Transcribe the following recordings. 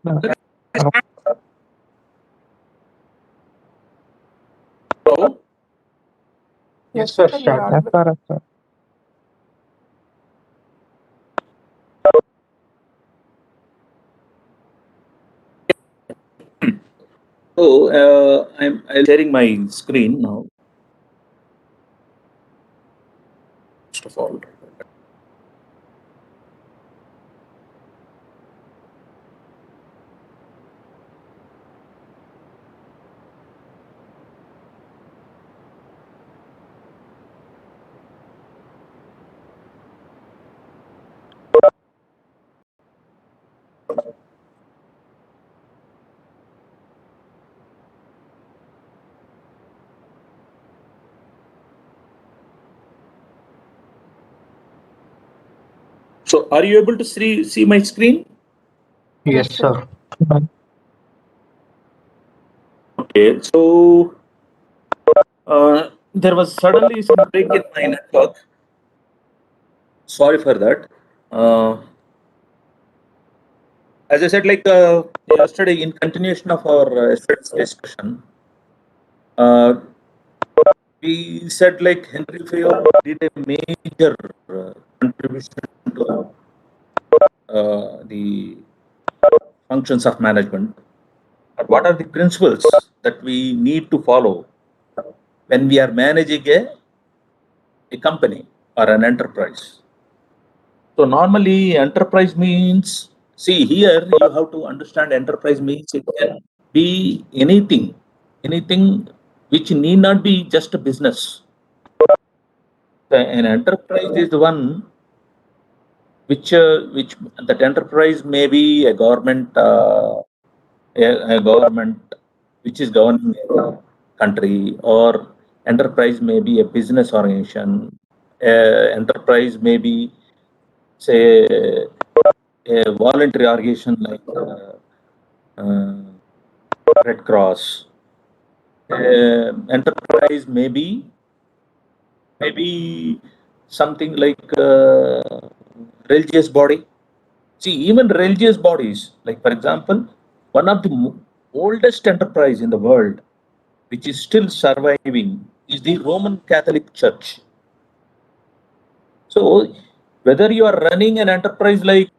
No. Hello? Yes, sir. Sir, you are Yes, audible. sir. So I'm sharing my screen now. First of all, so are you able to see my screen? Yes, sir. Okay, so there was suddenly some break in my network. Sorry for that. As I said, like yesterday, in continuation of our yesterday's discussion, uh, we said like Henry Fayol did a major contribution to the functions of management. What are the principles that we need to follow when we are managing a company or an enterprise? So normally enterprise means, see here you have to understand enterprise means it can be anything which need not be just a business. An enterprise is the one which that enterprise may be a government a government which is governing a country, or enterprise may be a business organization. Enterprise may be, say, a voluntary organization like uh, Red Cross. Enterprise maybe something like religious body. See, even religious bodies, like for example, one of the oldest enterprise in the world, which is still surviving, is the Roman Catholic Church. So, whether you are running an enterprise like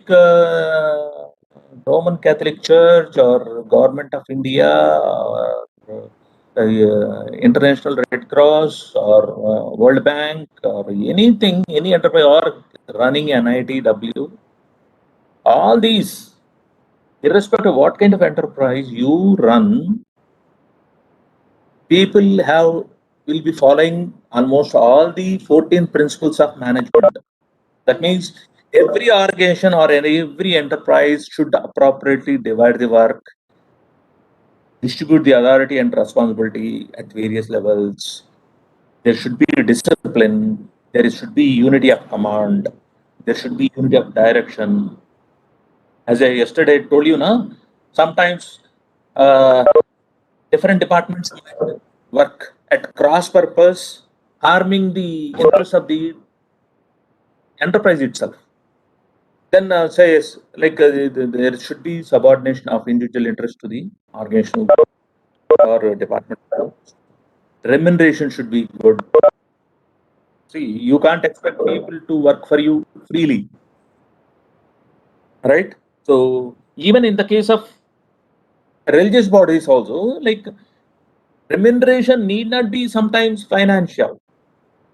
Roman Catholic Church or Government of India or International Red Cross or World Bank or anything, any enterprise, or running an ITW, all these, irrespective of what kind of enterprise you run, people will be following almost all the 14 principles of management. That means every organization or every enterprise should appropriately divide the work, distribute the authority and responsibility at various levels. There should be discipline. There should be unity of command. There should be unity of direction. As I yesterday told you, na, sometimes different departments work at cross purpose, harming the interests of the enterprise itself. Then says like there should be subordination of individual interest to the organizational or department. Remuneration should be good. See, you can't expect people to work for you freely, right? So even in the case of religious bodies also, like remuneration need not be sometimes financial.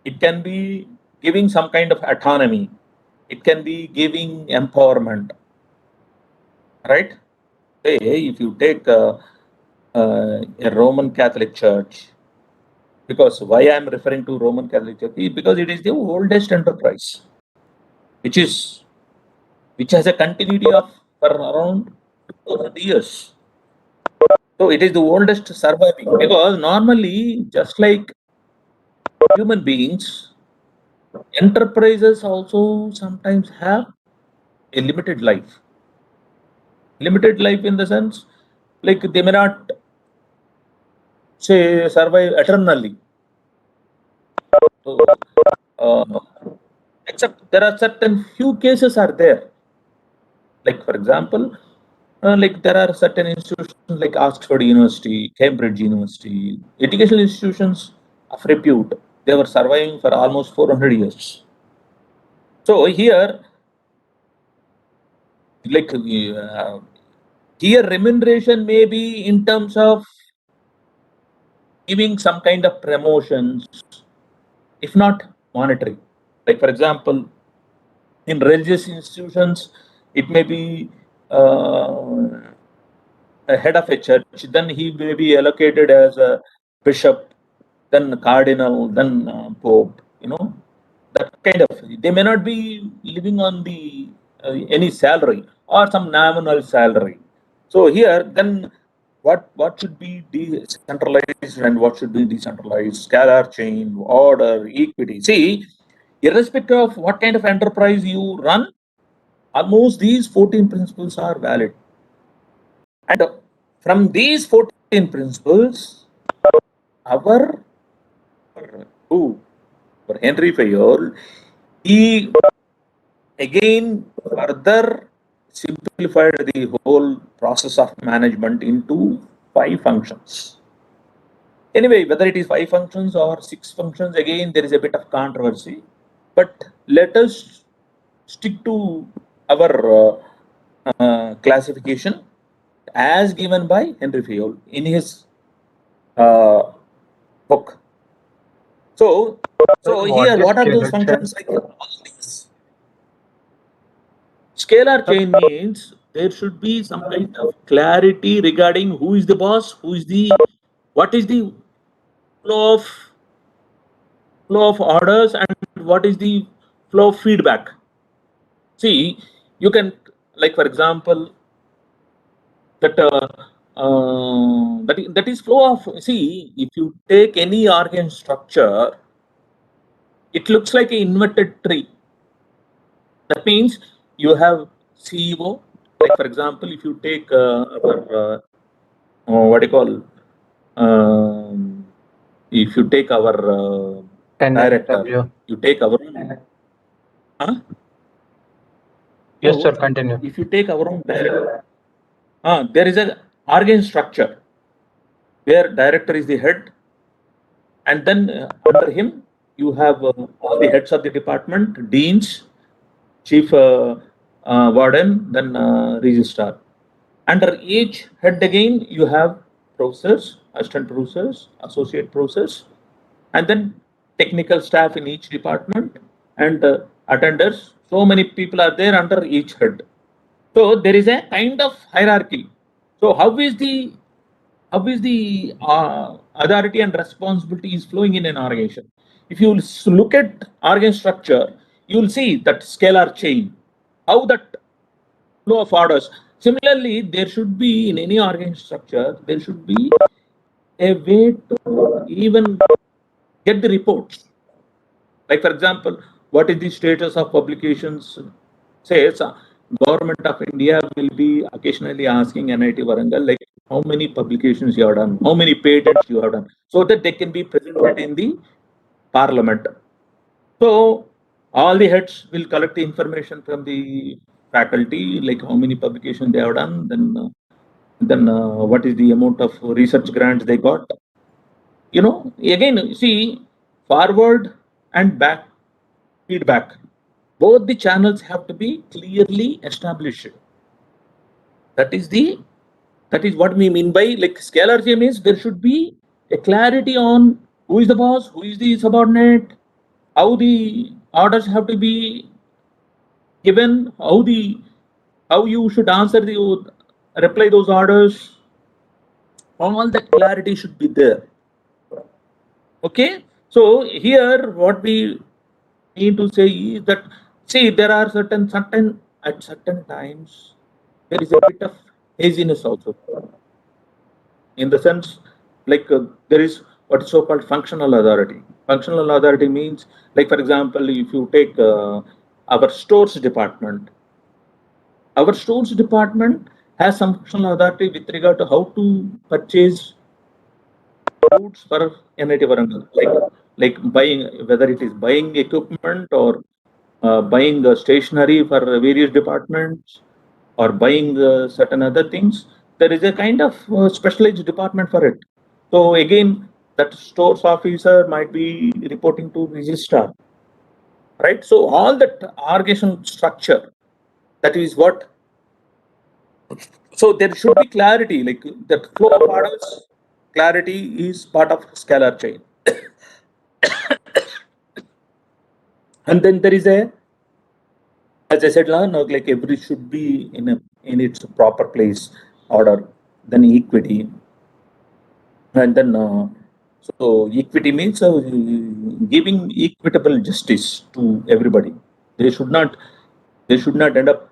It can be giving some kind of autonomy. It can be giving empowerment, right? Say, if you take a Roman Catholic Church, because why I am referring to Roman Catholic Church is because it is the oldest enterprise, which has a continuity of for around 2000 years. So it is the oldest surviving, because normally, just like human beings, enterprises also sometimes have a limited life. Limited life in the sense, like they may not say survive eternally. So, uh, except there are certain few cases are there. Like for example, Like there are certain institutions like Oxford University, Cambridge University, educational institutions of repute. They were surviving for almost 400 years. So here, like here, remuneration may be in terms of giving some kind of promotions, if not monetary. Like for example, in religious institutions, it may be a head of a church, then he may be allocated as a bishop, then cardinal, then pope. That kind of. They may not be living on the any salary or some nominal salary. So here, then what should be decentralized and what should be decentralized? Scalar chain, order, equity. See, irrespective of what kind of enterprise you run, almost these 14 principles are valid. And from these 14 principles, our who for Henry Fayol, he again further simplified the whole process of management into 5 functions. Anyway, whether it is 5 functions or 6 functions, again there is a bit of controversy. But let us stick to our classification as given by Henry Fayol in his book. So here, what are those functions? Like all these. Scalar chain means there should be some kind of clarity regarding who is the boss, what is the flow of orders, and what is the flow of feedback. See, you can, like for example, that is flow of. See, if you take any organ structure, it looks like an inverted tree. That means you have CEO. Like for example, if you take our what do you call? If you take our director, you take our own. Huh? Yes, sir. Continue. If you take our own director, there is an organ structure where director is the head, and then under him you have all the heads of the department, deans, chief warden, then registrar. Under each head again, you have professors, assistant professors, associate professors, and then technical staff in each department and attenders. So many people are there under each head. So there is a kind of hierarchy. So how is the authority and responsibility is flowing in an organization? If you look at organ structure, you will see that scalar chain, how that flow of orders. Similarly, there should be in any organ structure, there should be a way to even get the reports. Like for example, what is the status of publications? Says government of India will be occasionally asking NIT Warangal like how many publications you have done, how many patents you have done, so that they can be presented in the parliament. So all the heads will collect the information from the faculty, like how many publications they have done, then what is the amount of research grants they got. Again, see, forward and back feedback. Both the channels have to be clearly established. That is what we mean by like scalar chain means there should be a clarity on who is the boss, who is the subordinate, how the orders have to be given, how you should answer reply those orders. All that clarity should be there. Okay, so here what we need to say is that see there are certain at certain times there is a bit of haziness also, in the sense like there is what is so-called functional authority. Functional authority means, like for example, if you take our stores department, has some functional authority with regard to how to purchase goods for NIT Warangal, like buying, whether it is buying equipment or buying stationery for various departments, or buying certain other things, there is a kind of specialized department for it. So again, that stores officer might be reporting to registrar, right? So all that organization structure, that is what. So there should be clarity, like that flow of orders. Clarity is part of scalar chain, and then there is a, as I said, no, like every should be in its proper place order. Then equity, and then so equity means giving equitable justice to everybody. They should not they should not end up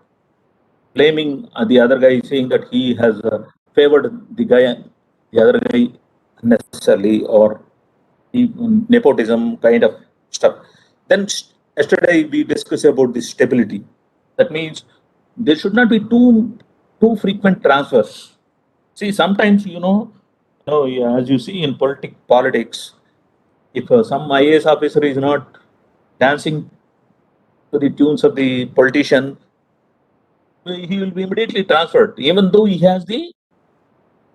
blaming the other guy, saying that he has favored the other guy unnecessarily, or nepotism kind of stuff. Then yesterday we discussed about the stability. That means there should not be too frequent transfers. See, sometimes yeah, as you see in politics, if some IAS officer is not dancing to the tunes of the politician, he will be immediately transferred, even though he has the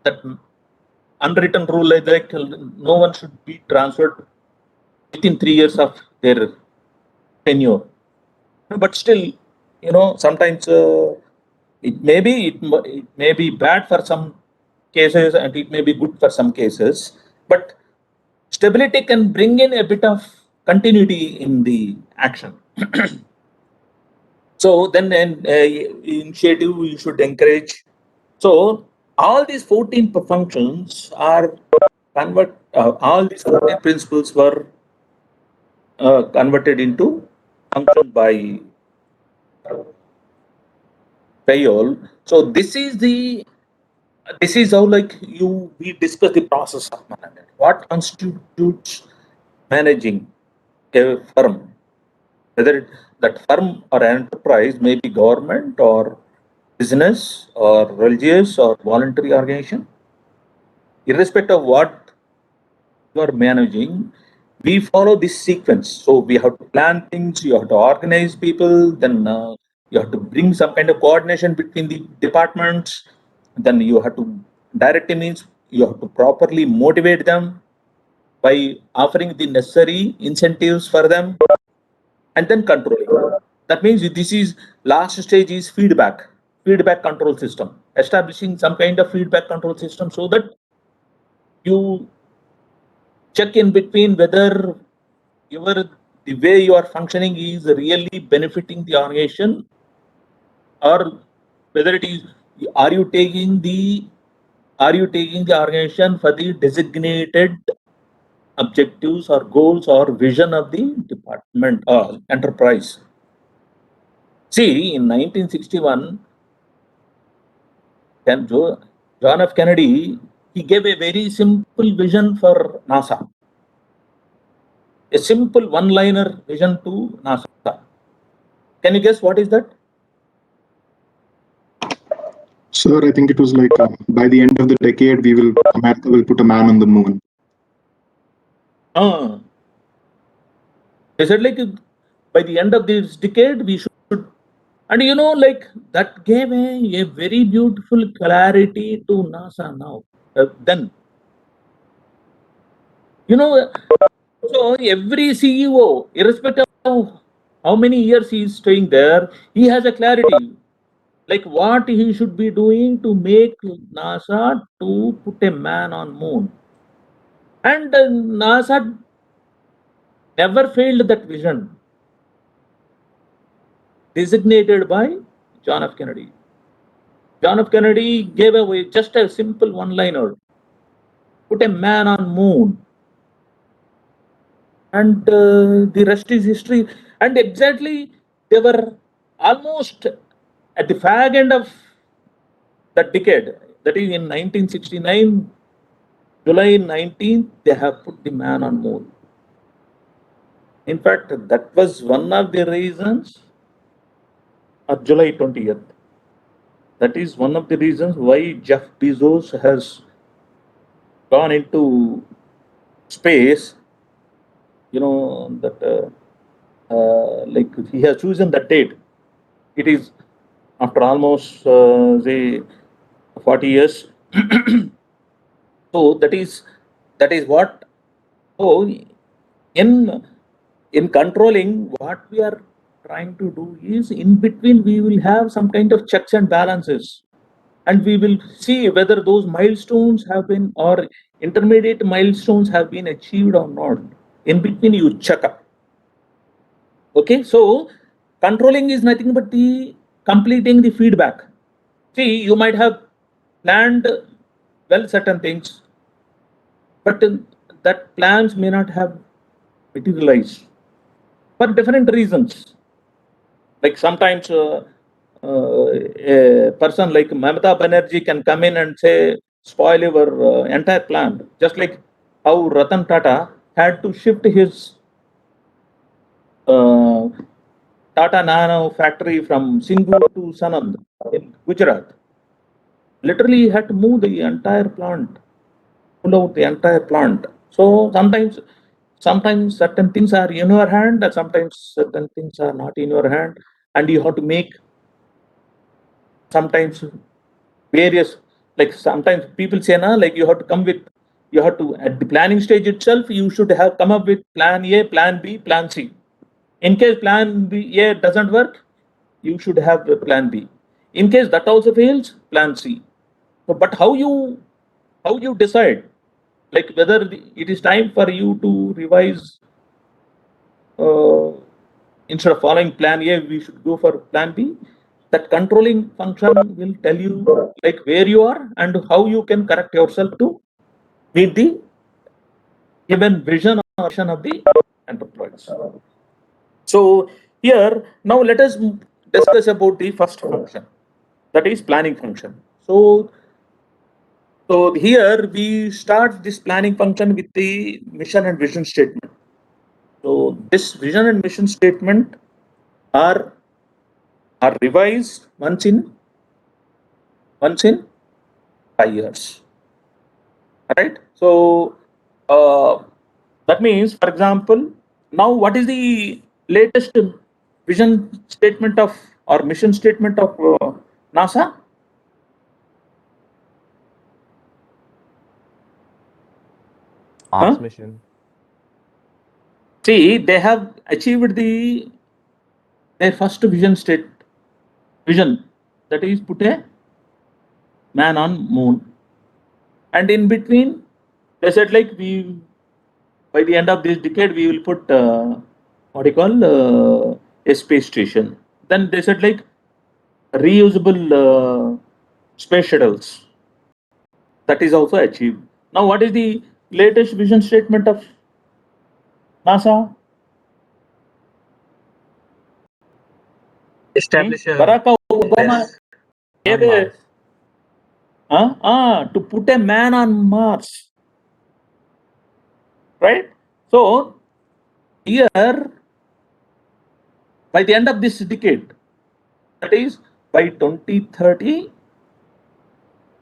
that unwritten rule like no one should be transferred within 3 years of their tenure. But still, sometimes it may be bad for some cases and it may be good for some cases, but stability can bring in a bit of continuity in the action. So then an initiative you should encourage. So all these 14 functions are all these 14 principles were converted into function by Fayol. So this is how like we discuss the process of management. What constitutes managing a firm? Whether that firm or enterprise may be government or business or religious or voluntary organization, irrespective of what you are managing, we follow this sequence. So we have to plan things, you have to organize people, then you have to bring some kind of coordination between the departments, then you have to directly means you have to properly motivate them by offering the necessary incentives for them, and then controlling. That means this is last stage is feedback control system, establishing some kind of feedback control system so that you check in between whether the way you are functioning is really benefiting the organization, or whether it is are you taking the organization for the designated objectives or goals or vision of the department or enterprise. See, in 1961, John F. Kennedy, he gave a very simple vision for NASA. A simple one-liner vision to NASA. Can you guess what is that? Sir, I think it was like by the end of the decade, America will put a man on the moon. They said like by the end of this decade we should, and like that gave a very beautiful clarity to NASA now. Then so every CEO, irrespective of how many years he is staying there, he has a clarity, like what he should be doing to make NASA to put a man on moon. And NASA never failed that vision, designated by John F. Kennedy. John F. Kennedy gave away just a simple one-liner, put a man on moon. And the rest is history. And exactly, they were almost at the fag end of that decade. That is in 1969, July 19th, they have put the man on moon. In fact, that was one of the reasons, or July 20th. That is one of the reasons why Jeff Bezos has gone into space. That like he has chosen that date. It is after almost say 40 years. So that is what. So in controlling, what we are trying to do is, in between we will have some kind of checks and balances, and we will see whether those milestones have been, or intermediate milestones have been achieved or not. In between you check up. Okay, so controlling is nothing but the completing the feedback. See, you might have planned well certain things, but that plans may not have materialized for different reasons. Like sometimes a person like Mamata Banerjee can come in and say, spoil your entire plan. Just like how Ratan Tata had to shift his Tata Nano factory from Singur to Sanand in Gujarat. Literally, he had to move the entire plant, pull out the entire plant. So sometimes certain things are in your hand, and sometimes certain things are not in your hand, and you have to make sometimes various, like sometimes people say, na, like you have to come with, you have to, at the planning stage itself, you should have come up with plan A, plan B, plan C. In case plan B, A doesn't work, you should have a plan B. In case that also fails, plan C. So, but how you decide, like whether it is time for you to revise, uh, instead of following plan A, we should go for plan B. That controlling function will tell you like where you are and how you can correct yourself to meet the given vision or mission of the enterprise. So here now let us discuss about the first function, that is planning function. So here we start this planning function with the mission and vision statement. So this vision and mission statement are revised once in 5 years. Right? So that means, for example, now what is the latest vision statement of, or mission statement of NASA? Mars Huh? mission. See, they have achieved their first vision, that is put a man on moon, and in between they said like we, by the end of this decade we will put what you call a space station. Then they said like reusable space shuttles, that is also achieved. Now what is the latest vision statement of NASA? Establish a Barack Obama base gave on a, Mars. to put a man on Mars, right? So here, by the end of this decade, that is by 2030,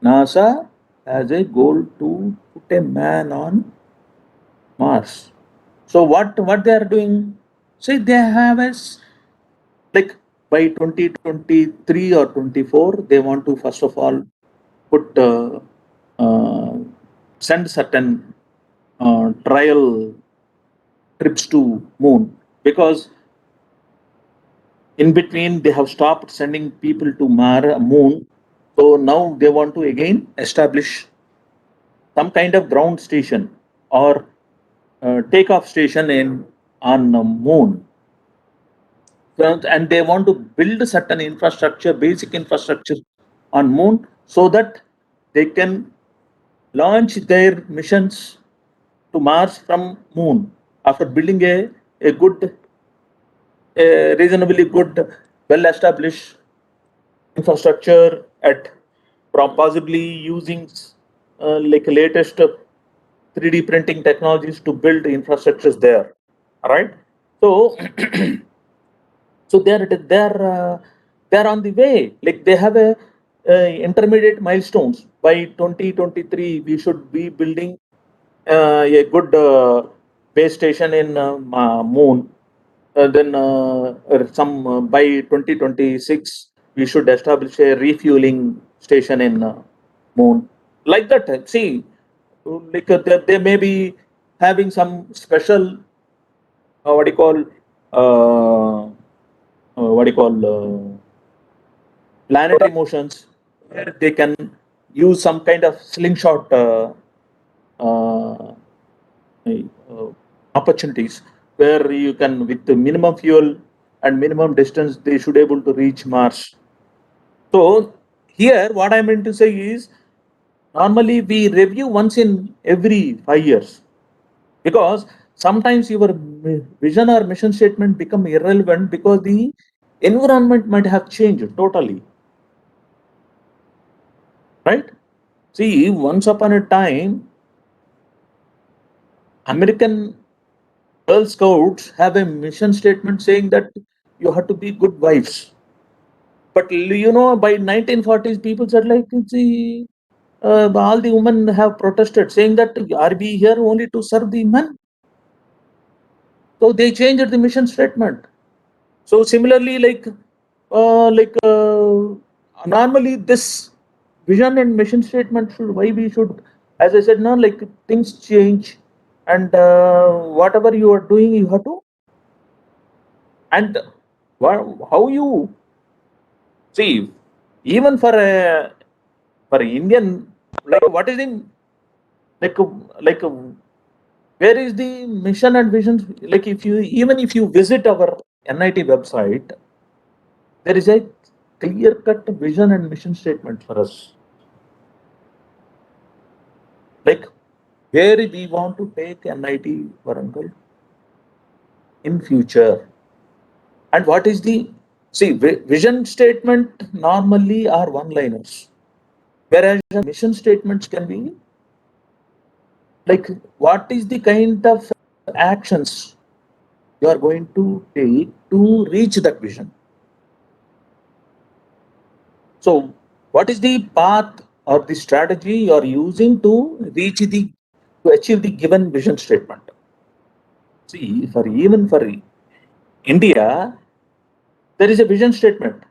NASA has a goal to put a man on Mars. So what they are doing? See, they have like by 2023 or 24, they want to first of all put uh, send certain trial trips to moon, because in between they have stopped sending people to moon. So now they want to again establish some kind of ground station or takeoff station on the moon. And they want to build certain infrastructure, basic infrastructure on moon, so that they can launch their missions to Mars from moon after building a good, a reasonably good, well established infrastructure at possibly using like latest 3D printing technologies to build infrastructures there. All right. So so they're on the way. Like they have a intermediate milestones. By 2023, we should be building a good base station in moon. Then some by 2026 we should establish a refueling station in moon. Like that, see, like they may be having some special, what do you call, what do you call, planetary motions, where they can use some kind of slingshot uh, opportunities, where you can, with the minimum fuel and minimum distance, they should able to reach Mars. So here, what I meant to say is, normally we review once in every 5 years, because sometimes your vision or mission statement become irrelevant because the environment might have changed totally, right? See, once upon a time, American Girl Scouts have a mission statement saying that you have to be good wives. But by 1940s, people said like, see, all the women have protested, saying that are we here only to serve the men? So they changed the mission statement. So similarly, normally this vision and mission statement should, why we should, as I said, no, like things change, and whatever you are doing, you have to, and how you see, even for Indian, like what is the, like like where is the mission and vision? Like if you visit our NIT website, there is a clear-cut vision and mission statement for us. Like where we want to take NIT Warangal in future, and what is the, see, vision statement normally are one-liners, whereas mission statements can be like, what is the kind of actions you are going to take to reach that vision. So what is the path or the strategy you are using to achieve the given vision statement? See, even for India, there is a vision statement.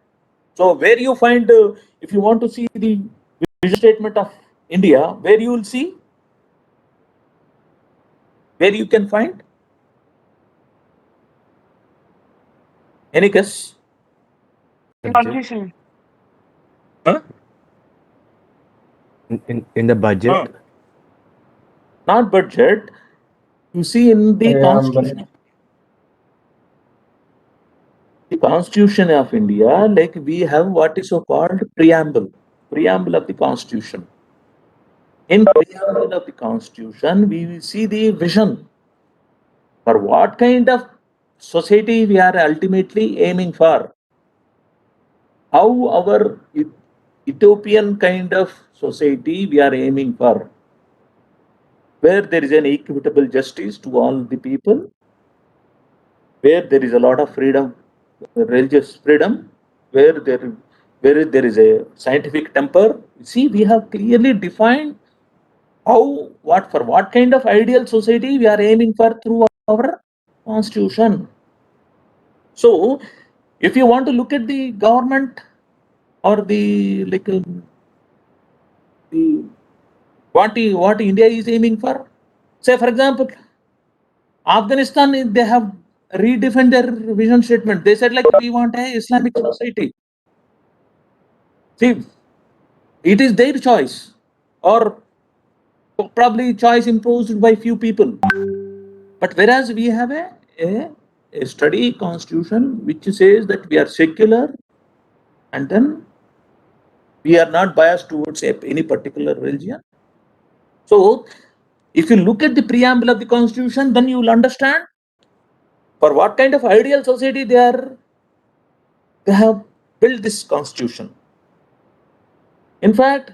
So where you find, if you want to see the vision statement of India, where you will see, where you can find, any guess? Budget. Huh? In the budget. Not budget. You see in the constitution. The Constitution of India, like we have what is so called preamble of the Constitution. In preamble of the Constitution, we will see the vision for what kind of society we are ultimately aiming for. How our utopian kind of society we are aiming for, where there is an equitable justice to all the people, where there is a lot of freedom, religious freedom, where there is a scientific temper. See, we have clearly defined for what kind of ideal society we are aiming for through our constitution. So, if you want to look at the government or the what India is aiming for, say for example, Afghanistan, they have redefined their vision statement. They said like, we want a Islamic society. See, it is their choice, or probably choice imposed by few people. But whereas we have a study constitution which says that we are secular, and then we are not biased towards any particular religion. So if you look at the preamble of the constitution, then you will understand for what kind of ideal society they have built this constitution. In fact,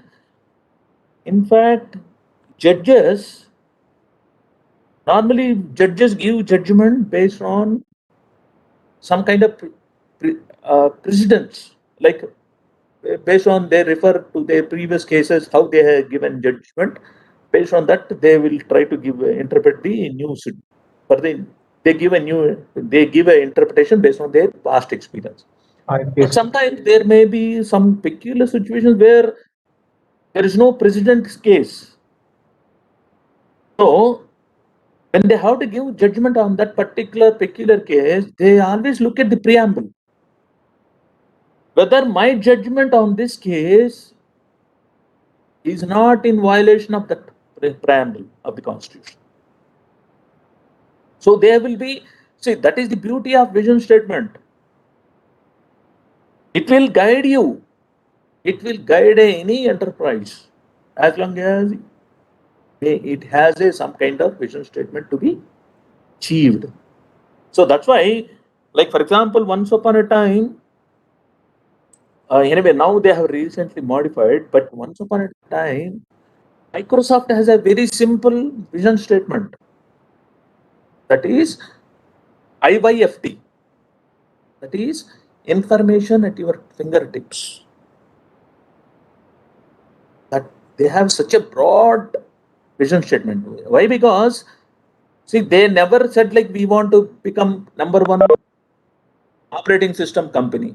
judges normally give judgment based on some kind of precedents, like based on, they refer to their previous cases, how they have given judgment. Based on that, they will try to interpret the news. They give an interpretation based on their past experience. But sometimes there may be some peculiar situations where there is no precedent case. So when they have to give judgment on that particular peculiar case, they always look at the preamble. Whether my judgment on this case is not in violation of that preamble of the Constitution. So there will be, see, that is the beauty of vision statement. It will guide you. It will guide any enterprise as long as it has some kind of vision statement to be achieved. So that's why, like for example, once upon a time, anyway, now they have recently modified, but once upon a time, Microsoft has a very simple vision statement. That is IYFT. That is information at your fingertips. That they have such a broad vision statement. Why? Because see, they never said like we want to become number one operating system company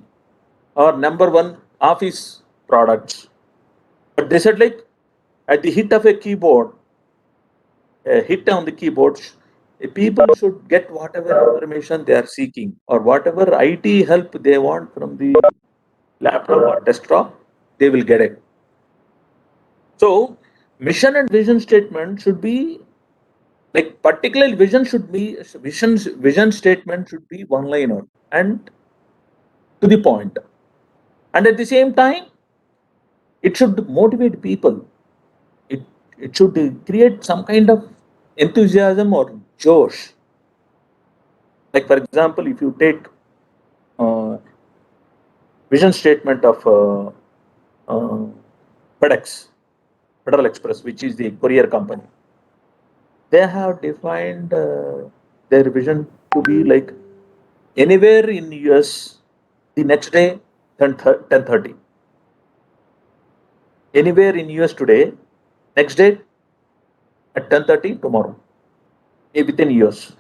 or number one office products. But they said like at the hit of a keyboard, a hit on the keyboard, people should get whatever information they are seeking or whatever IT help they want from the laptop or desktop, they will get it. So mission and vision statement should be like particularly vision statement should be one liner and to the point. And at the same time, it should motivate people. It should create some kind of enthusiasm or josh. Like for example, if you take vision statement of FedEx, Federal Express, which is the courier company, they have defined their vision to be like anywhere in US the next day 10:30. Anywhere in US today, next day at 10:30 tomorrow, within US.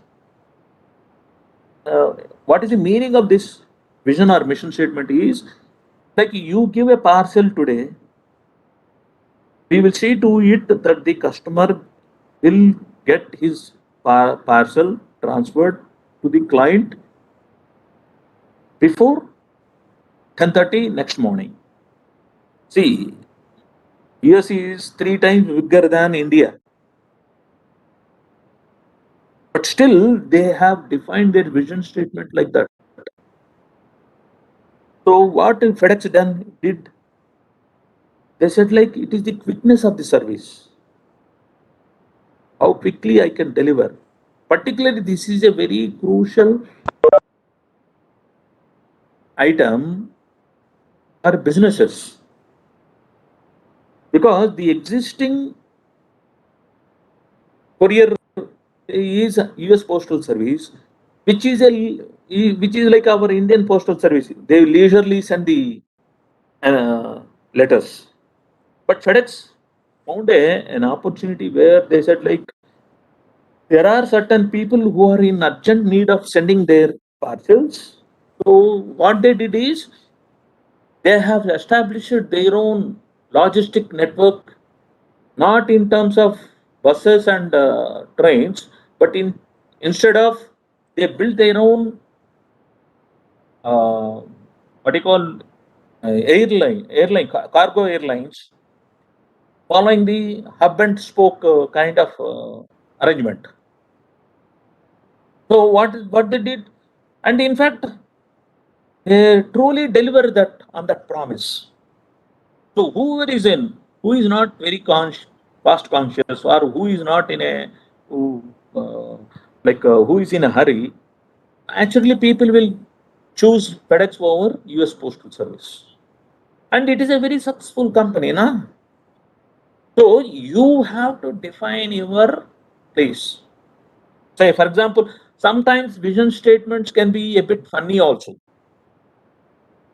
What is the meaning of this vision or mission statement is like you give a parcel today, we will see to it that the customer will get his parcel transferred to the client before 10:30 next morning. See, US is 3 times bigger than India. But still, they have defined their vision statement like that. So what FedEx did? They said like it is the quickness of the service. How quickly I can deliver. Particularly, this is a very crucial item for businesses because the existing courier is US Postal Service, which is like our Indian Postal Service. They leisurely send the letters. But FedEx found an opportunity where they said like there are certain people who are in urgent need of sending their parcels. So what they did is they have established their own logistic network, not in terms of buses and trains, but instead of they built their own what do you call cargo airlines, following the hub and spoke kind of arrangement. So what they did, and in fact, they truly deliver that on that promise. So who is not very cost conscious, or who is not in a who is in a hurry, actually people will choose FedEx over US Postal Service, and it is a very successful company, na? So you have to define your place. Say, for example, sometimes vision statements can be a bit funny also.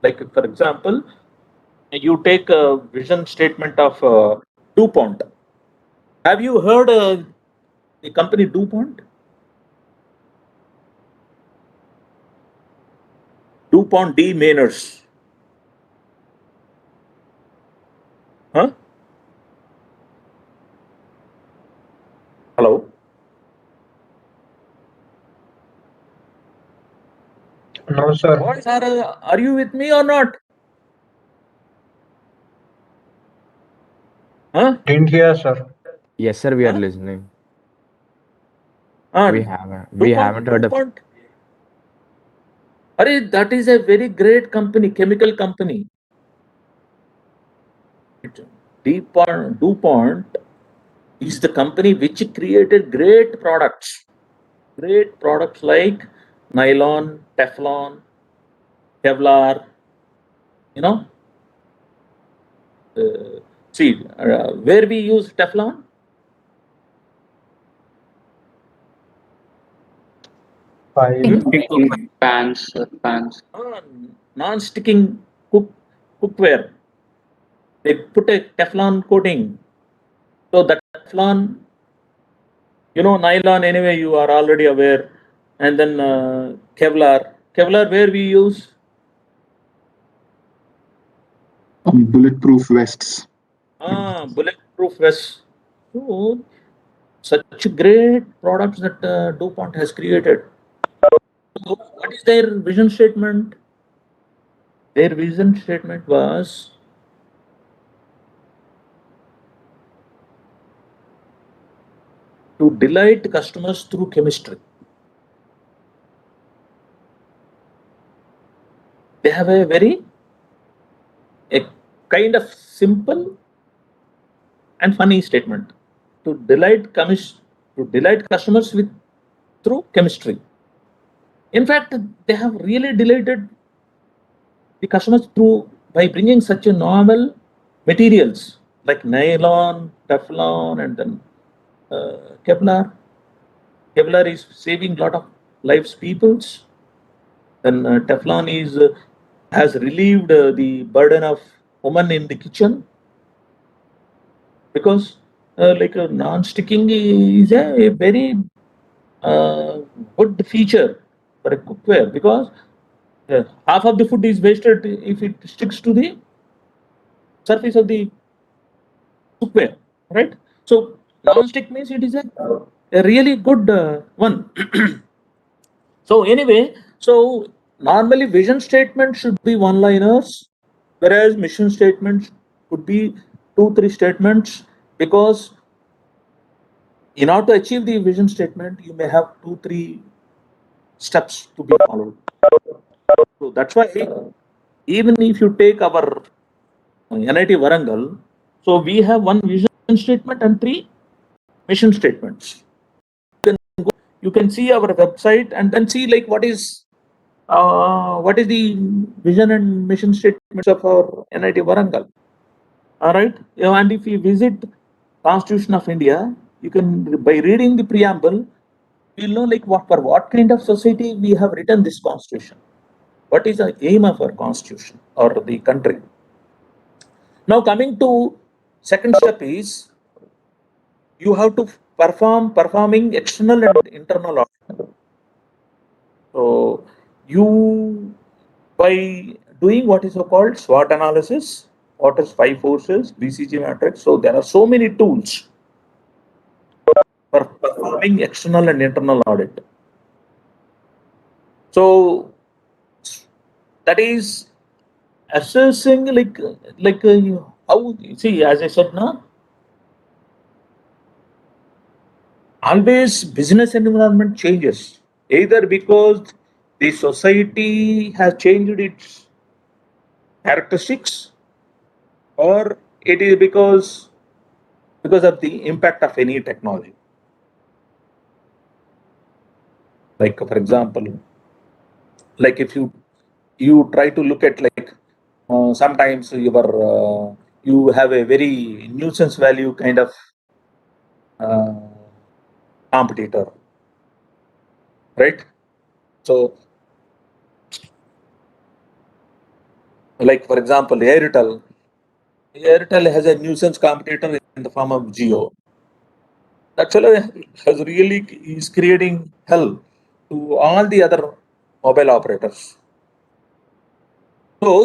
Like, for example, you take a vision statement of DuPont. Have you heard the company DuPont? DuPont D Mainers. Huh? Hello? No, sir. Boys, are you with me or not? Huh? Didn't hear, sir. Yes, sir, we are Huh? listening. Ah, We haven't DuPont, heard of. DuPont. That is a very great company, chemical company. DuPont is the company which created great products like nylon, Teflon, Kevlar. You know, where we use Teflon? File. Cooking pans, pans. Non-sticking cookware. They put a Teflon coating. So that Teflon, nylon anyway, you are already aware. And then Kevlar. Kevlar, where we use? Bulletproof vests. Bulletproof vest. So, such great products that DuPont has created. So what is their vision statement? Their vision statement was to delight customers through chemistry. They have a kind of simple and funny statement to delight customers through chemistry. In fact, they have really delighted the customers by bringing such a novel materials like nylon, Teflon, and then Kevlar. Kevlar is saving lot of lives, peoples. Then Teflon has relieved the burden of women in the kitchen, because non-sticking is a very good feature for a cookware, because half of the food is wasted if it sticks to the surface of the cookware, right? So non-stick means it is a really good one. So anyway, so normally vision statement should be one-liners, whereas mission statements could be 2-3 statements, because in order to achieve the vision statement, you may have 2-3 steps to be followed. So that's why even if you take our NIT Warangal, so we have one vision statement and 3 mission statements. You can see our website and then see like what is the vision and mission statements of our NIT Warangal. All right, and if you visit Constitution of India, you can, by reading the preamble, you'll know like for what kind of society we have written this constitution. What is the aim of our constitution or the country? Now coming to second step is you have to performing external and internal audit. So you, by doing what is so called SWOT analysis, what is 5 forces, BCG matrix. So there are so many tools for performing external and internal audit. So that is assessing how, see, as I said now, always business environment changes, either because the society has changed its characteristics, or it is because of the impact of any technology. Like for example, like if you try to look at sometimes you have a very nuisance value kind of competitor, right? So like for example, Airtel has a nuisance competitor in the form of Jio. That fellow is creating hell to all the other mobile operators. So,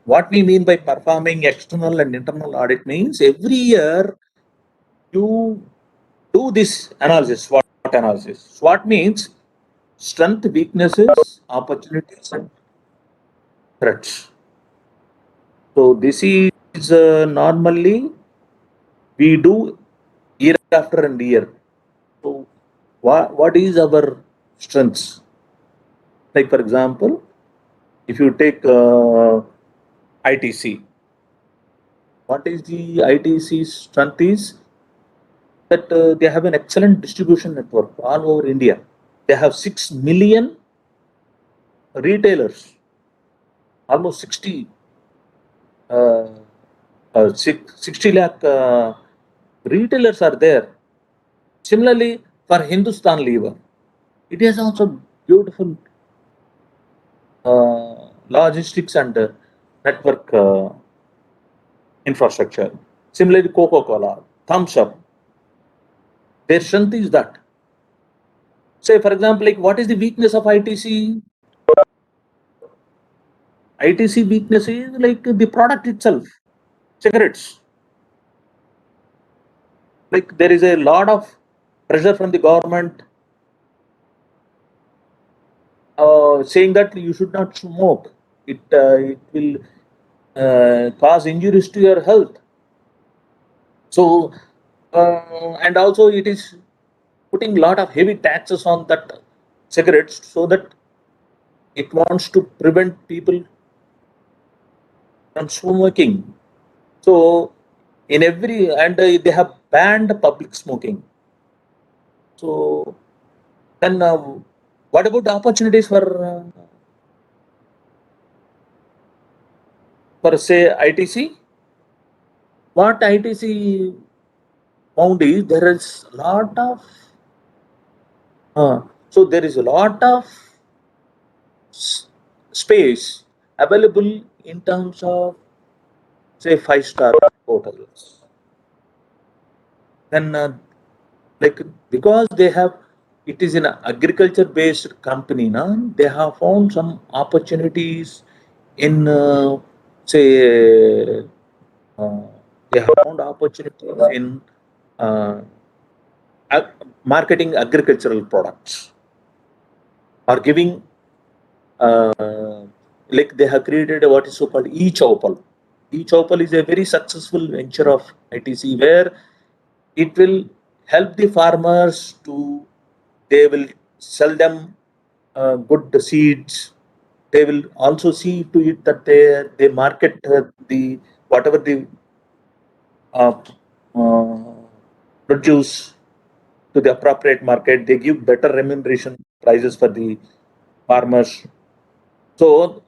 what we mean by performing external and internal audit means every year you do this analysis, SWOT analysis. SWOT means strength, weaknesses, opportunities, and threats. So, this is normally we do year after and year. So, what is our strengths? Like, for example, if you take ITC, what is the ITC's strength is that they have an excellent distribution network all over India. They have 6 million retailers, almost 60 lakh retailers are there. Similarly, for Hindustan Lever, it has also beautiful logistics and network infrastructure. Similarly, Coca-Cola, Thumbs Up, their strength is that. Say, for example, like what is the weakness of ITC? ITC weakness is like the product itself, cigarettes. Like there is a lot of pressure from the government saying that you should not smoke. It will cause injuries to your health. So, and also it is putting a lot of heavy taxes on that cigarettes so that it wants to prevent people from smoking. So, in every, and they have banned public smoking. So, then what about the opportunities for say ITC? What ITC found is there is a lot of so there is a lot of space available in terms of say 5-star hotels. Then like because they have it is an agriculture based company now, they have found some opportunities in say they have found opportunities in uh, marketing agricultural products or giving like they have created what is so called e-Chowpal. E-Chowpal is a very successful venture of ITC where it will help the farmers to they will sell them good seeds. They will also see to it that they market the whatever the uh, uh, produce to the appropriate market. They give better remuneration prices for the farmers. So,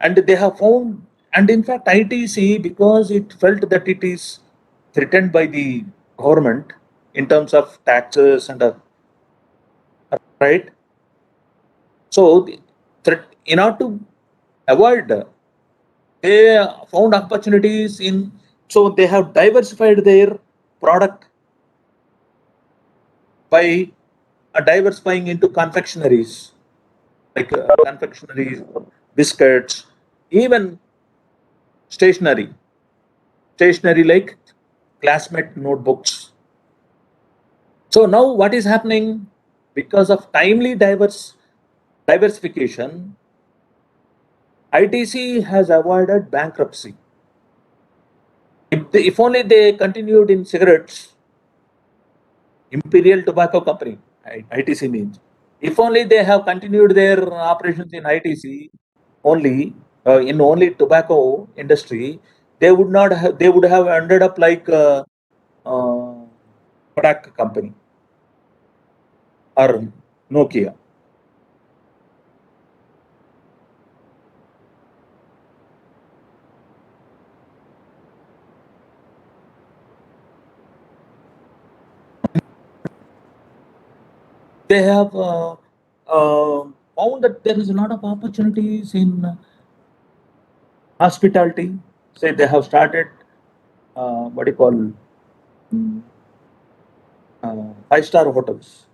and they have found, and in fact, ITC, because it felt that it is threatened by the government in terms of taxes and right. So, the threat, in order to avoid, they found opportunities in, so they have diversified their product by diversifying into confectionaries, like confectionaries, biscuits, even stationery like classmate notebooks. So now what is happening because of timely diversification, ITC has avoided bankruptcy. If only they continued in cigarettes, Imperial Tobacco Company, ITC means. If only they have continued their operations in ITC only, in only tobacco industry, they would not have. They would have ended up like Kodak Company or Nokia. They have found that there is a lot of opportunities in hospitality. Say they have started what do you call 5-star hotels,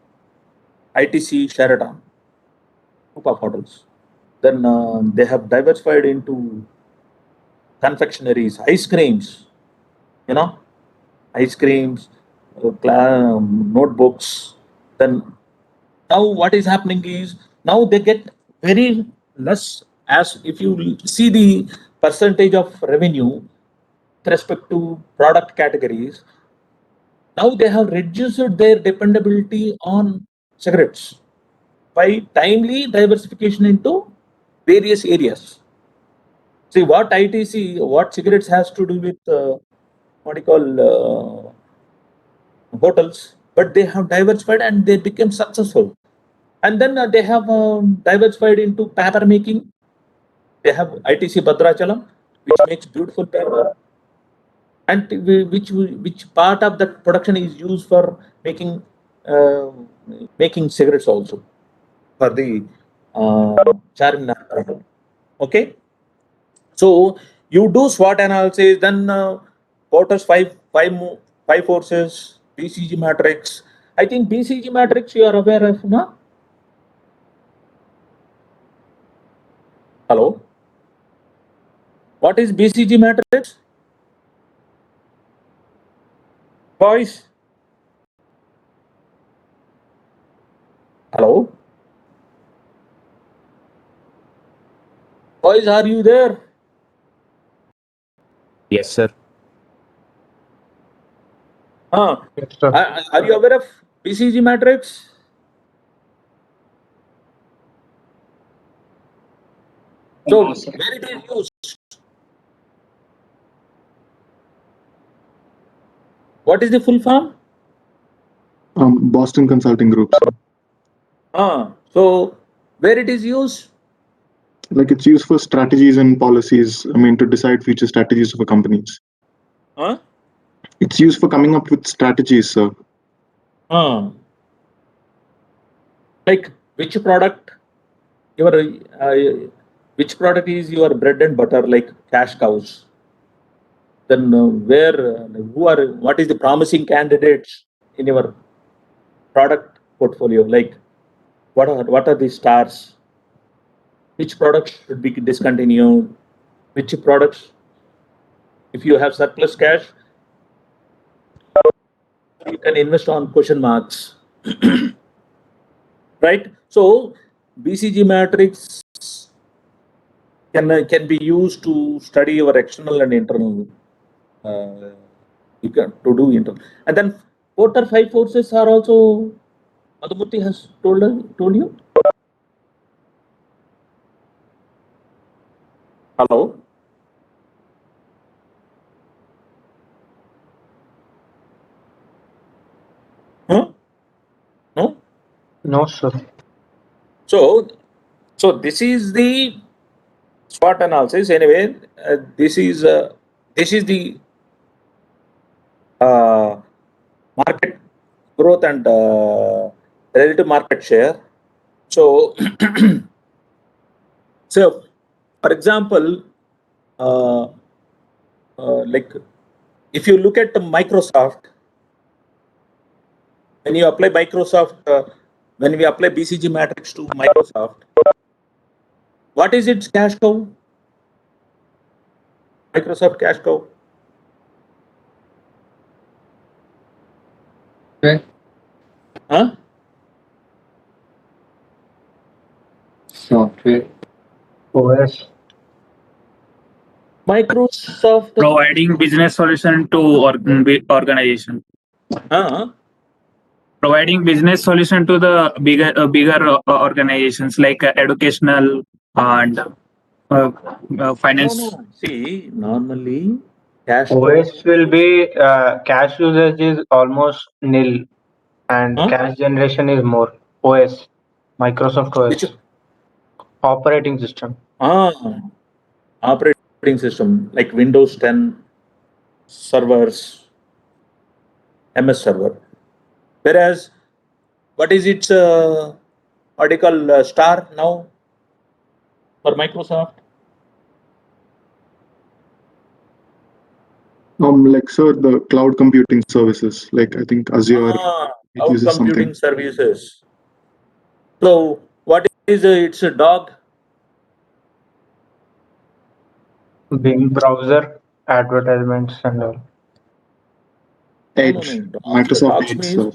ITC Sheraton, group of hotels. Then they have diversified into confectionaries, ice creams, you know, ice creams, notebooks. Then now what is happening is now they get very less, as if you see the percentage of revenue with respect to product categories. Now they have reduced their dependability on cigarettes by timely diversification into various areas. See what ITC, what cigarettes has to do with what you call hotels, but they have diversified and they became successful. And then they have diversified into paper making. They have ITC Bhadrachalam, which makes beautiful paper, and which part of that production is used for making making cigarettes also for the Charminar product. Okay, so you do SWOT analysis, then what is five forces, BCG matrix. I think BCG matrix you are aware of, no? Hello? What is BCG matrix? Boys? Hello? Boys, are you there? Yes, sir. Yes, sir. Are you aware of BCG matrix? So, No, sir. where it is used? What is the full form? Boston Consulting Group. Sir. So, where it is used? Like it's used for strategies and policies. I mean, to decide future strategies of a companies. Huh? It's used for coming up with strategies, sir. Like which product? Which product is your bread and butter, like cash cows? Then what is the promising candidates in your product portfolio? Like what are the stars? Which products should be discontinued? Which products, if you have surplus cash, you can invest on question marks. Right? So BCG matrix can be used to study your external and internal. You can to do internal, and then Porter five forces are also. Madhumurthy has told you. Hello. Huh? No. No, sir. So this is the SWOT analysis. Anyway, this is the market growth and relative market share. So, so for example, like if you look at Microsoft, when you apply when we apply BCG matrix to Microsoft, what is its cash cow? Microsoft cash cow. Okay. Huh? Software. OS. Microsoft. Providing business solution to organization. Providing business solution to the bigger organizations like educational and finance. No. See, normally cash cow. OS will be cash usage is almost nil, and Huh? cash generation is more. OS, Microsoft OS, Which operating system. operating system like Windows 10 servers, MS server. Whereas, what is its what do you call star now for Microsoft? Like sir, the cloud computing services, like I think Azure, it Cloud uses computing something. services. So, what is its dog? Bing browser advertisements and all. Edge. Docs, Microsoft docs Edge, means, sir.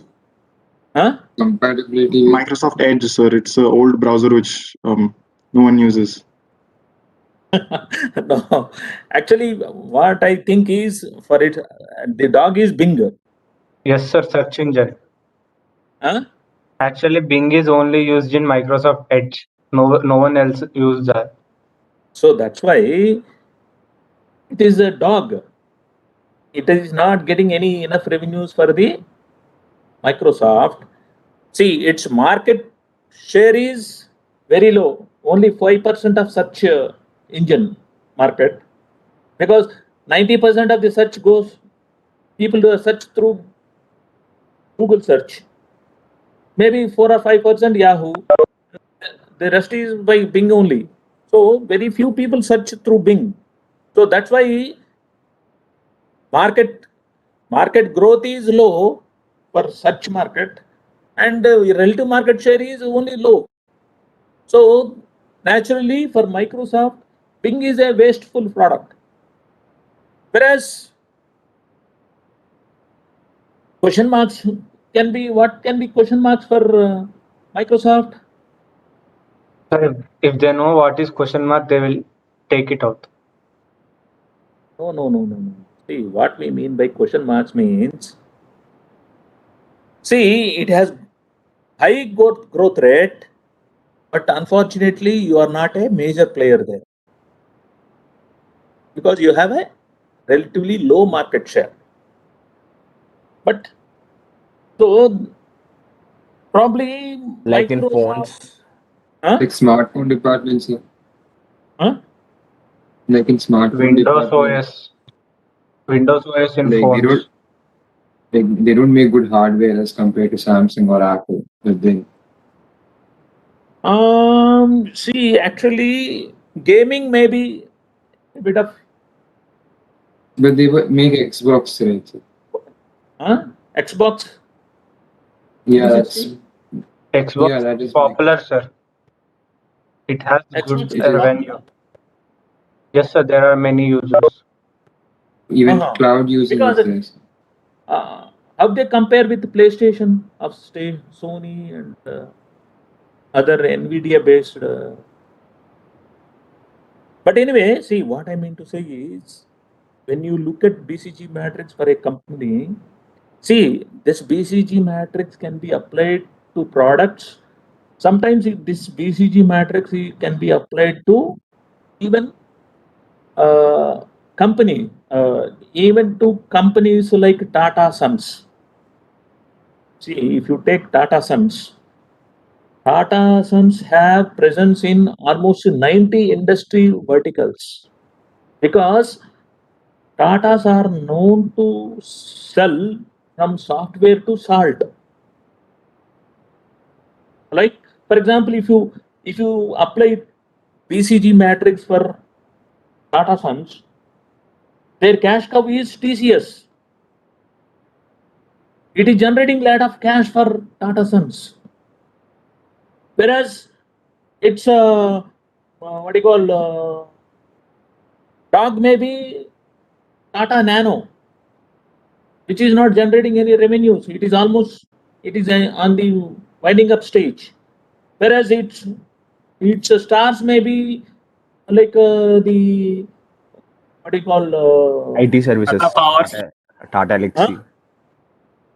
huh? Compatibility with Microsoft Edge, sir. It's an old browser which no one uses. No, actually, what I think is for it, the dog is Bing. Yes, sir. Search engine. Huh? Actually, Bing is only used in Microsoft Edge. No one else uses that. So that's why it is a dog. It is not getting any enough revenues for the Microsoft. See, its market share is very low, only 5% of search engine market, because 90% of the search goes, people do a search through Google search, maybe 4 or 5% Yahoo, the rest is by Bing only. So very few people search through Bing. So that's why market growth is low for search market, and relative market share is only low. So naturally for Microsoft, Bing is a wasteful product. Whereas question marks can be, what can be question marks for Microsoft? Sir, if they know what is question mark, they will take it out. No. See, what we mean by question marks means, see, it has high growth rate, but unfortunately you are not a major player there, because you have a relatively low market share. But so probably Like in Microsoft, phones. huh? like smartphone departments, sir. Huh? Like in smartphone Windows department, OS. Windows OS in like phones. they don't make good hardware as compared to Samsung or Apple. But they See, actually, gaming may be a bit of, make Xbox, right? Sir? Xbox Yeah, 360. Xbox that is is popular, sir. It has Xbox good is revenue. popular. Yes, sir. There are many users. even cloud using Because is there. Sir. how they compare with PlayStation of Sony and other NVIDIA based. But anyway, see, what I mean to say is, when you look at BCG matrix for a company, see, this BCG matrix can be applied to products. Sometimes this BCG matrix can be applied to even company, even to companies like Tata Sons. See, if you take Tata Sons have presence in almost 90 industry verticals, because Tatas are known to sell from software to salt. Like, for example, if you apply BCG matrix for Tata Sons, their cash cow is TCS. It is generating a lot of cash for Tata Sons. Whereas it's what do you call, dog maybe Tata Nano, which is not generating any revenues. It is on the winding up stage. Whereas its stars maybe like the, what do you call, IT services. Tata Powers. Tata Elxsi. huh?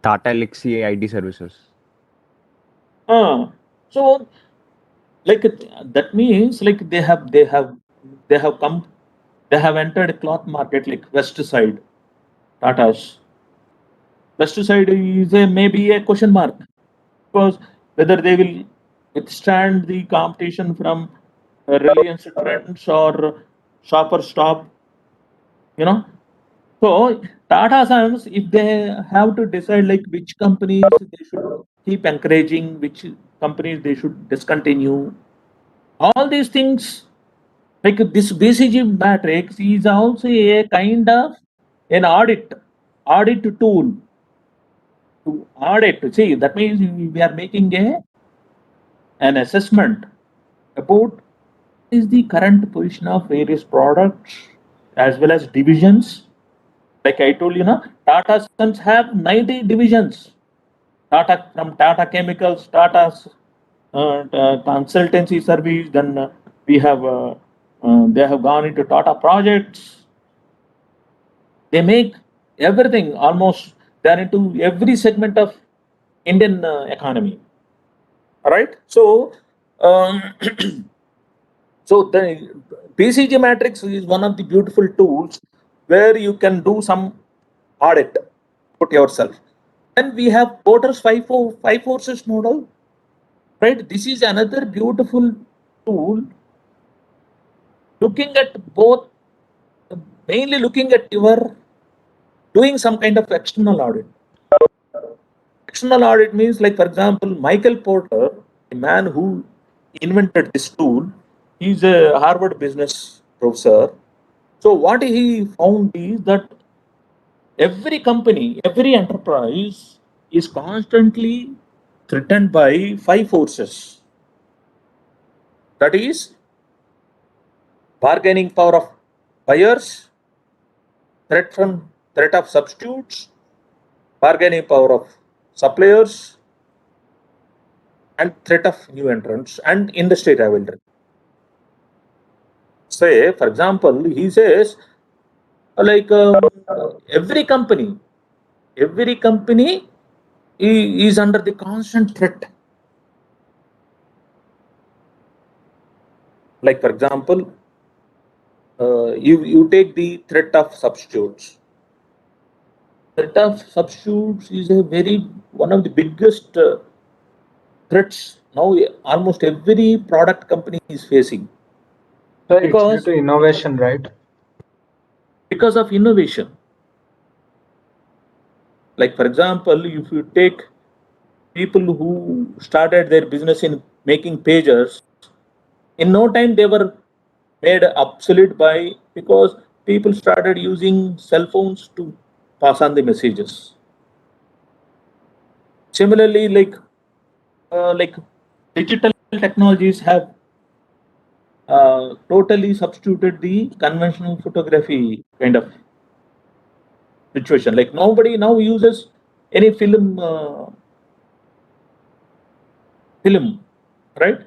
Tata Elxsi IT services. So like that means like they have entered a cloth market like West Side Tata's. West Side is maybe a question mark, because whether they will withstand the competition from Reliance Trends or Shopper Stop, you know. So Tata Sons, if they have to decide like which companies they should keep encouraging, which companies they should discontinue, all these things, like this BCG matrix is also a kind of an audit tool to audit. See, that means we are making an assessment about is the current position of various products as well as divisions. Like I told you, Tata Sons have 90 divisions. From Tata Chemicals, Tata's consultancy service. Then we have they have gone into Tata Projects. They make everything almost. They are into every segment of Indian economy. All right. So, so the BCG matrix is one of the beautiful tools where you can do some audit, put yourself. Then we have Porter's five forces model, right? This is another beautiful tool, looking at both, mainly looking at your doing some kind of external audit. External audit means, like for example, Michael Porter, the man who invented this tool, he's a Harvard business professor. So what he found is that every company, every enterprise is constantly threatened by five forces. That is bargaining power of buyers, threat of substitutes, bargaining power of suppliers, and threat of new entrants and industry rivalry. Say, for example, he says, like every company is under the constant threat. Like for example, you take the threat of substitutes. Threat of substitutes is one of the biggest threats now almost every product company is facing. Sir, Because- it's due to innovation, right? Because of innovation. Like for example, if you take people who started their business in making pagers, in no time they were made obsolete because people started using cell phones to pass on the messages. Similarly, like digital technologies have totally substituted the conventional photography kind of situation. Like nobody now uses any film, right?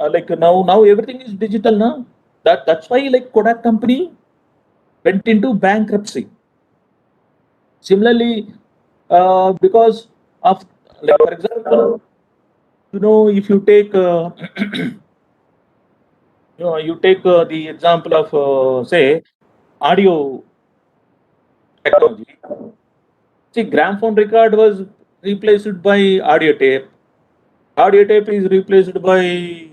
Like now everything is digital now. That's why like Kodak company went into bankruptcy. Similarly, because of, like for example, if you take you take the example of say audio technology. See, gramophone record was replaced by audio tape. Audio tape is replaced by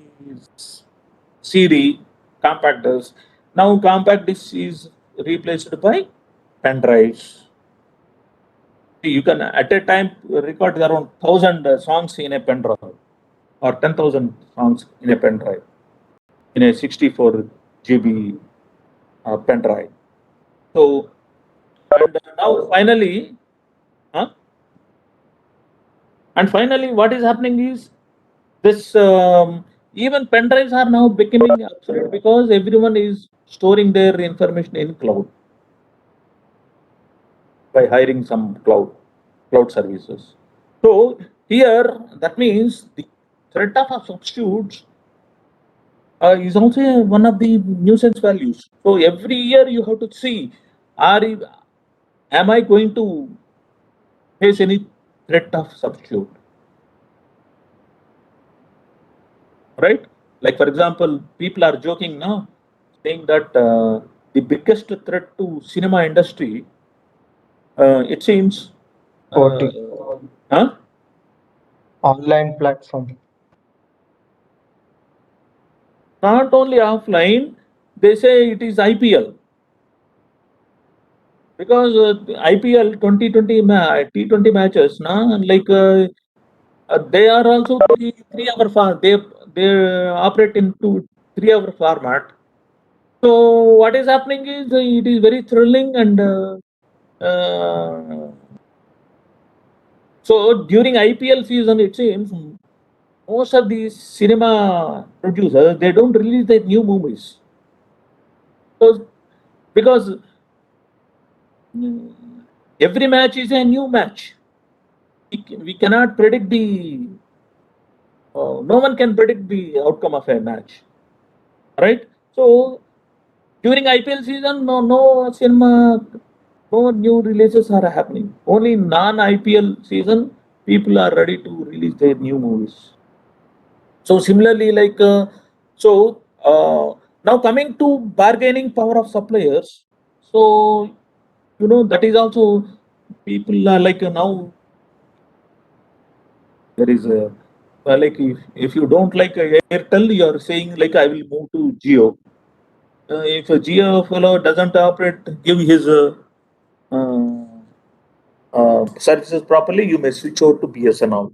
CD, compact disc. Now compact disc is replaced by pen drives. You can at a time record around 1,000 songs in a pen drive, or 10,000 songs in a pen drive, in a 64 GB pen drive. So, and now finally, what is happening is this. Even pen drives are now becoming obsolete because everyone is storing their information in cloud by hiring some cloud services. So here, that means the threat of substitutes is also one of the nuisance values. So every year you have to see, am I going to face any threat of substitute? Right? Like for example, people are joking now, saying that the biggest threat to cinema industry, it seems, OT. huh? Online platform. Not only offline, they say it is IPL. Because IPL 2020 T20 matches, like they are also 3 hour they operate in 3 hour format. So what is happening is it is very thrilling, and so during IPL season, it seems most of these cinema producers, they don't release their new movies. So because every match is a new match. We cannot predict the. No one can predict the outcome of a match, right? So during IPL season, no cinema, no new releases are happening. Only non-IPL season, people are ready to release their new movies. So similarly, now coming to bargaining power of suppliers. So that is also people are now there is a if you don't like Airtel, you are saying I will move to Jio. If a Jio fellow doesn't give his services properly, you may switch over to BSNL.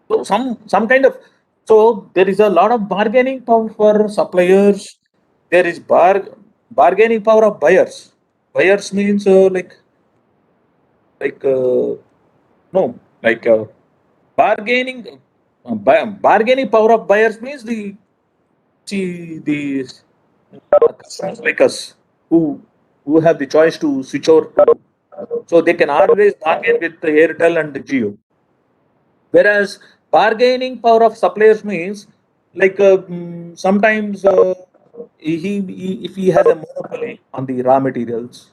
So some kind of there is a lot of bargaining power for suppliers. There is bargaining power of buyers. Buyers means no bargaining bargaining power of buyers means the customers like us who have the choice to switch over so they can always bargain with the Airtel and the Jio. Whereas bargaining power of suppliers means sometimes if he has a monopoly on the raw materials,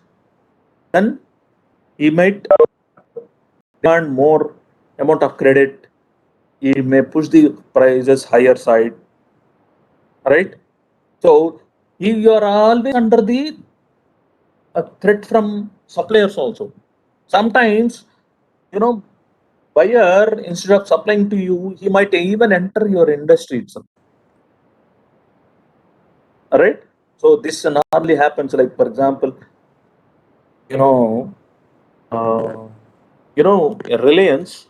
then he might demand more amount of credit. He may push the prices higher side, right? So you are always under the threat from suppliers also. Sometimes, buyer, instead of supplying to you, he might even enter your industry itself. Right? So this normally happens. Like for example, Reliance.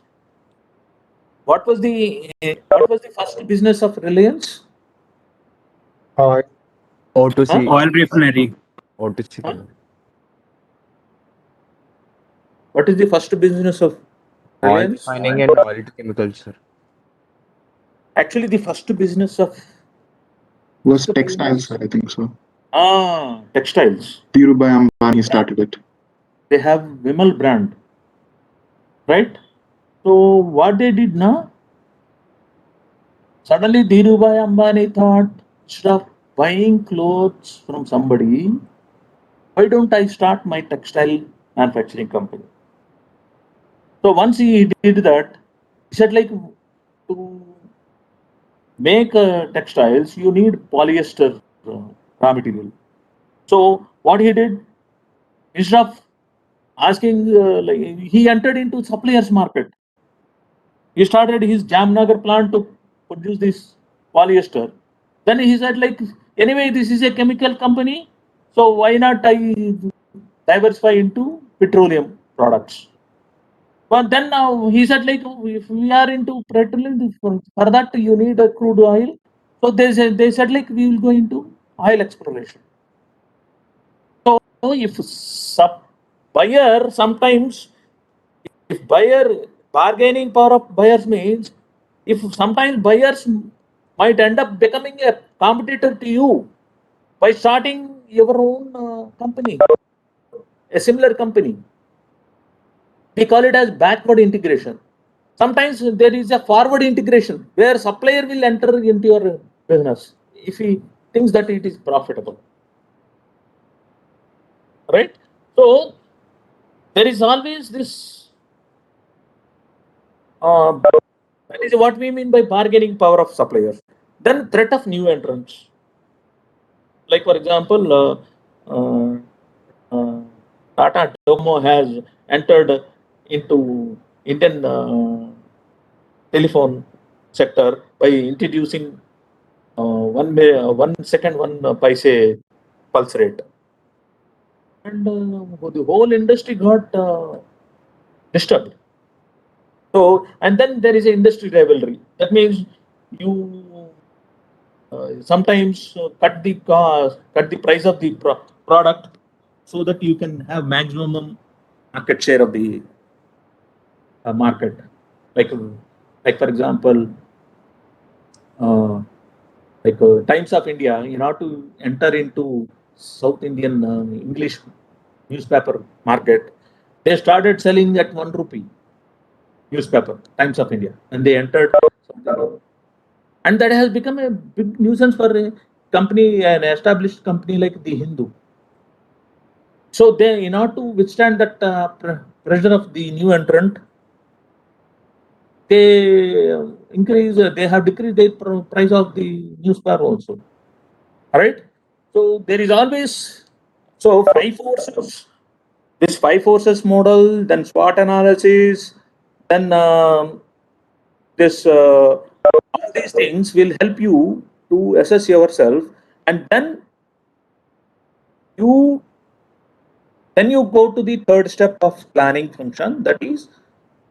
What was the first business of Reliance? O2C. Oil refinery. O2C. Huh? What is the first business of Oil Reliance? refining and oil to chemicals, sir. Actually, the first business of Was textiles, sir, I think so. Textiles. Dhirubhai Ambani started it. They have Vimal brand, right? So what they did now? Suddenly, Dhirubhai Ambani thought, instead of buying clothes from somebody, why don't I start my textile manufacturing company? So once he did that, he said to make textiles, you need polyester raw material. So what he did, instead of asking, he entered into suppliers market. He started his Jamnagar plant to produce this polyester. Then he said, anyway, this is a chemical company, so why not I diversify into petroleum products? But then now he said, if we are into petroleum, for that you need a crude oil. So they said we will go into oil exploration. So if buyer sometimes, if buyer bargaining power of buyers means, if sometimes buyers might end up becoming a competitor to you by starting your own company, a similar company. We call it as backward integration. Sometimes there is a forward integration where supplier will enter into your business if he thinks that it is profitable. Right? So there is always this. That is what we mean by bargaining power of suppliers. Then threat of new entrants. Like for example, Tata Domo has entered into Indian telephone sector by introducing 1 second 1 paise pulse rate, and the whole industry got disturbed. So, and then there is an industry rivalry. That means you sometimes cut the price of the product so that you can have maximum market share of the market. Like for example, Times of India, in order to enter into South Indian English newspaper market, they started selling at 1 rupee newspaper, Times of India, and they entered. And that has become a big nuisance for a company, an established company like the Hindu. So they, in order to withstand that pressure of the new entrant, they they have decreased the price of the newspaper also. All right. So there is always, so 5 forces, this 5 forces model, then SWOT analysis, then this all these things will help you to assess yourself, and then you go to the third step of planning function, that is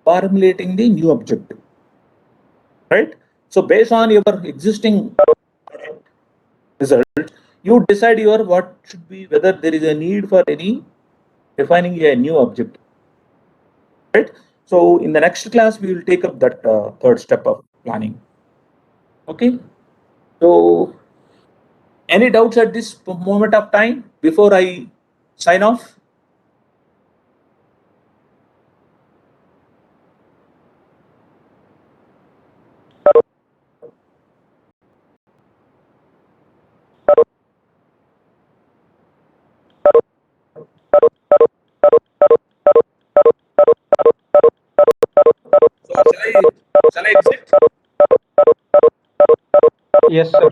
formulating the new objective, right? So based on your existing result, you decide your what should be, whether there is a need for any defining a new objective, right? So in the next class we will take up that third step of planning. Okay, so any doubts at this moment of time before I sign off? So shall I exit? Yes, sir.